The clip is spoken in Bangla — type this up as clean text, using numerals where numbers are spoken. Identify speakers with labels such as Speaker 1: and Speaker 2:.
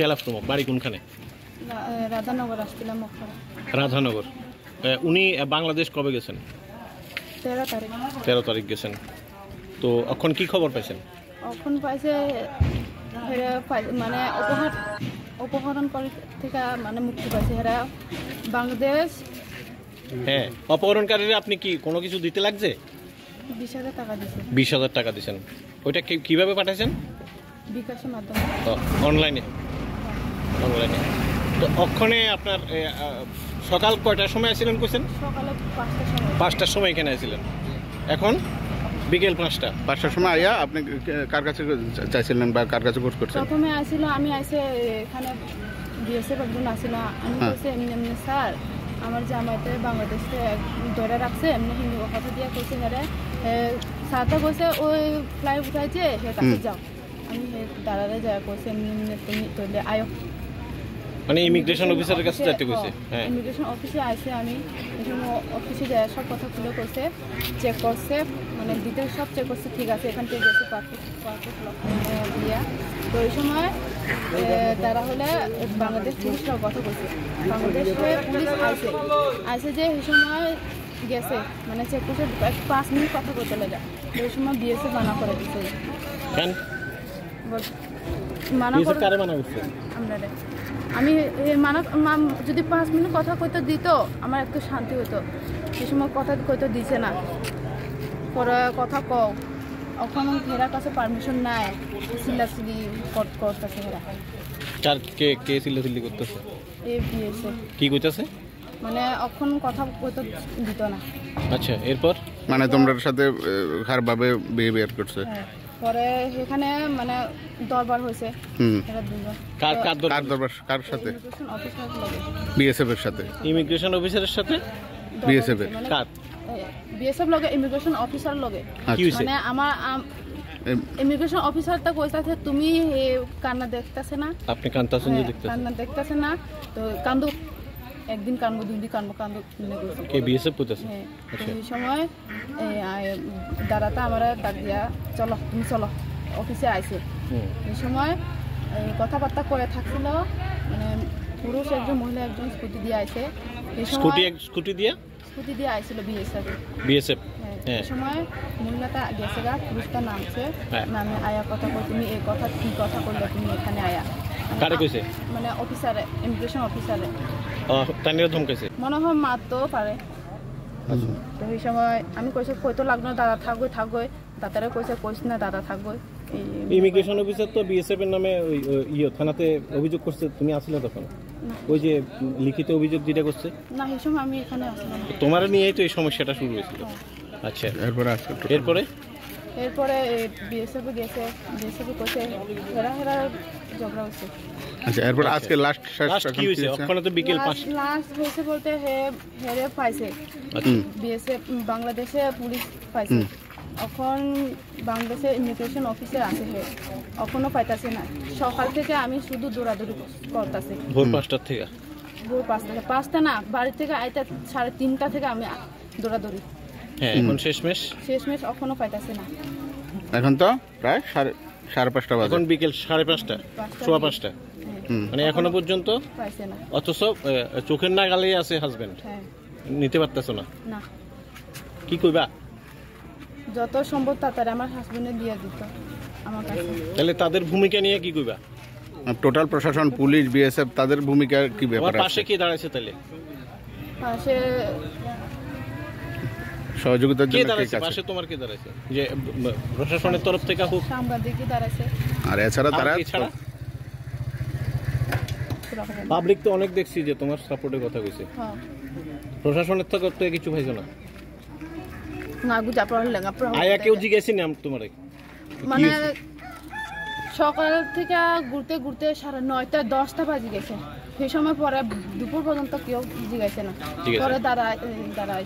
Speaker 1: চেলাপ্রমুখ, বাড়ি কোনখানে?
Speaker 2: রাধানগর আসছিলাম।
Speaker 1: রাধানগর। উনি বাংলাদেশ কবে গেছেন?
Speaker 2: 13 তারিখ।
Speaker 1: 13 তারিখ গেছেন। তো এখন কি খবর পাইছেন?
Speaker 2: এখন পাইছে মানে অপহরণ করে থেকে মানে মুক্তি পাইছে এরা বাংলাদেশ।
Speaker 1: হ্যাঁ, অপহরণকারীরা আপনি কি কোনো কিছু দিতে লাগছে?
Speaker 2: 20,000 টাকা দিছে।
Speaker 1: 20,000 টাকা দিয়েছেন। ওইটা কিভাবে পাঠাইছেন?
Speaker 2: বিকাশের মাধ্যমে।
Speaker 1: অনলাইনে। তো ওখানে আপনার সকাল কয়টার সময় আসছিলেন কইছেন?
Speaker 2: সকালে 5টার সময়।
Speaker 1: 5টার সময় এখানে আসছিলেন। এখন বিকেল 5টার
Speaker 3: সময় আইয়া আপনি কার কাছে চাইছিলেন বা কার কাছে কোর্স করছেন?
Speaker 2: প্রথমে আসছিল, আমি আইসে এখানে বিএসএফ একজন আসছিল। আমি বলছি এমনি স্যার আমার জামাইতে বাংলাদেশে ধরে রাখছে, এমনি হিন্দু কথা দিয়ে কইছে হ্যাঁ স্যারটা কইছে ওই ফ্লাই উঠাইছে সে কাছে যাও। আমি দাঁড়ালে যায় কইছে এমনি তুমি তোলে আয়ো,
Speaker 1: মানে ইমিগ্রেশন অফিসারের কাছে যেতে কইছে। হ্যাঁ,
Speaker 2: ইমিগ্রেশন অফিসে আইসে আমি অফিসে যায় সব কথা খুলে কইছে, চেক করছে, মানে ডিটেল সব চেক করছে, ঠিক আছে এখান থেকে গেছে পাসপোর্ট দিয়া। তো ওই সময় তারা হলে বাংলাদেশ পুলিশের কথা কইছে। বাংলাদেশে পুলিশ আইসে যে এই সময় গেছে মানে চেক করছে 5 মিনিট কথা বলতে লাগে। ওই সময় বিএসএফ মানা করে দিচ্ছে। মানা করে আপনারা আমি যদি 5 মিনিট কথা কইতে দিত আমার একটু শান্তি হতো। সে সময় কথা কইতে দিছে না, পরে কথা কও এখন হেরার কাছে পারমিশন নাই, সিলাসিলি করতেছে হেরা।
Speaker 1: কে সিলাসিলি করতেছে? কি কইতাছে?
Speaker 2: মানে এখন কথা কইতে দিত না।
Speaker 1: আচ্ছা, এরপর
Speaker 3: মানে তোমার সাথে খারাপভাবে বিহেভিয়ার করছে।
Speaker 2: পরে এখানে মানে দরবার হয়েছে।
Speaker 3: কার সাথে? বিএসএফ এর সাথে।
Speaker 1: ইমিগ্রেশন অফিসারের সাথে
Speaker 3: বিএসএফ এর
Speaker 1: কার?
Speaker 2: বিএসএফ লগে ইমিগ্রেশন অফিসার লগে। মানে আমার ইমিগ্রেশন অফিসারটা কইতাছে তুমি কান্না দেখতাছে না,
Speaker 1: আপনি কান্তাছেন যে দেখতাছেন
Speaker 2: কান্না দেখতাছে না, তো কান্দু একদিন কানবো, 2 দিন কানবো মনে করছে।
Speaker 1: কে বিএসএফ কইতাছে?
Speaker 2: আচ্ছা, এই সময় দাঁড়াতে আমরা ডাক দিয়া চলো তুমি চলো অফিসে আইছে। এই সময় কথাবার্তা করে থাকছিল, মানে পুরুষ একজন মহিলা একজন স্কুটি দিয়ে আইছে।
Speaker 1: স্কুটি দিয়ে
Speaker 2: আইছিল বিএসএফ।
Speaker 1: হ্যাঁ,
Speaker 2: এই সময় মহিলাটা গেছে গা, পুরুষটা নামছে, নামে আয়া কথা কই তুমি এই কথা কি কথা করলে তুমি এখানে আয়া।
Speaker 1: কারে কইছে?
Speaker 2: মানে অফিসারে, ইমিগ্রেশন অফিসারে।
Speaker 1: তানিরা ধমকাইছে?
Speaker 2: মনে হয় মারতেও পারে। তো এই সময় আমি কইছি কইতো লাগলো দাদা থাকবো, দাদারে কইছে কইস না দাদা থাকবো।
Speaker 1: ইমিগ্রেশন অফিসার তো বিএসএফ এর নামে ওই থানাতে অভিযোগ করছে, তুমি আসলে তখন ওই যে লিখিত অভিযোগ যেটা করছে?
Speaker 2: না, এই সময় আমি এখানে আসলাম।
Speaker 1: তোমার নিয়েই তো এই সমস্যাটা শুরু হয়েছিল। আচ্ছা,
Speaker 2: এরপরে বিএসএফ গেছে, বিএসএফ কইছে হেরা ঝগড়া হচ্ছে।
Speaker 3: আচ্ছা, এরপর আজকে লাস্ট
Speaker 1: কি হইছে? ওখানে তো বিকেল 5
Speaker 2: লাস্ট হইছে বলতে হেরে পাইছে। বিএসএফ বাংলাদেশে পুলিশ পাইছে। এখন বাংলাদেশে ইমিগ্রেশন অফিসার আছে, এখনো পাইতাছে না। সকাল থেকে আমি শুধু দৌড়াদৌড়ি করতেছি।
Speaker 1: ভোর 5টার থেকে?
Speaker 2: ভোর 5টা না, বাড়ি থেকে আইতে 3:30 থেকে আমি দৌড়াদৌড়ি।
Speaker 1: হ্যাঁ, এখন শেষমেশ
Speaker 2: এখনো পাইতাছে না।
Speaker 3: এখন তো প্রায় 5:30 বাজে।
Speaker 1: এখন বিকেল 5:30, 5:15। মানে এখনো পর্যন্ত
Speaker 2: পাইছে না।
Speaker 1: অথচ চোখের নাগালেই আছে হাজবেন্ড, নিতে পারতেছো না?
Speaker 2: না।
Speaker 1: কি কইবা?
Speaker 2: যত সম্ভব তাড়াতাড়ি আমার হাজবেন্ডে দিয়ে দিত আমার কাছে।
Speaker 1: তাহলে তাদের ভূমিকা নিয়ে কি কইবা?
Speaker 3: টোটাল প্রশাসন, পুলিশ, বিএসএফ তাদের ভূমিকা কি ব্যাপার?
Speaker 1: পাশে কি দাঁড়াইছে? তাহলে
Speaker 2: পাশে
Speaker 3: সহযোগিতার জন্য কে আছে?
Speaker 1: পাশে তোমার কে দাঁড়াইছে? যে প্রশাসনের তরফ থেকে হোক,
Speaker 2: সাংবাদিকই দাঁড়াইছে।
Speaker 3: আর এছাড়া তারা
Speaker 1: পাবলিক তো অনেক দেখছি যে তোমার সাপোর্টের কথা কইছে।
Speaker 2: হ্যাঁ,
Speaker 1: প্রশাসনের তরফ থেকে কিছু পাইছো না?
Speaker 2: না গুজা পড়লেগা
Speaker 1: আয়া কেউ জিজ্ঞেসি না তোমারে?
Speaker 2: মানে সকাল থেকে ঘুরতে 9:30 10টা বাজে গেছে। সেই সময় পরে দুপুর পর্যন্ত কেউ জিজ্ঞাসে না। পরে দাঁড়ায়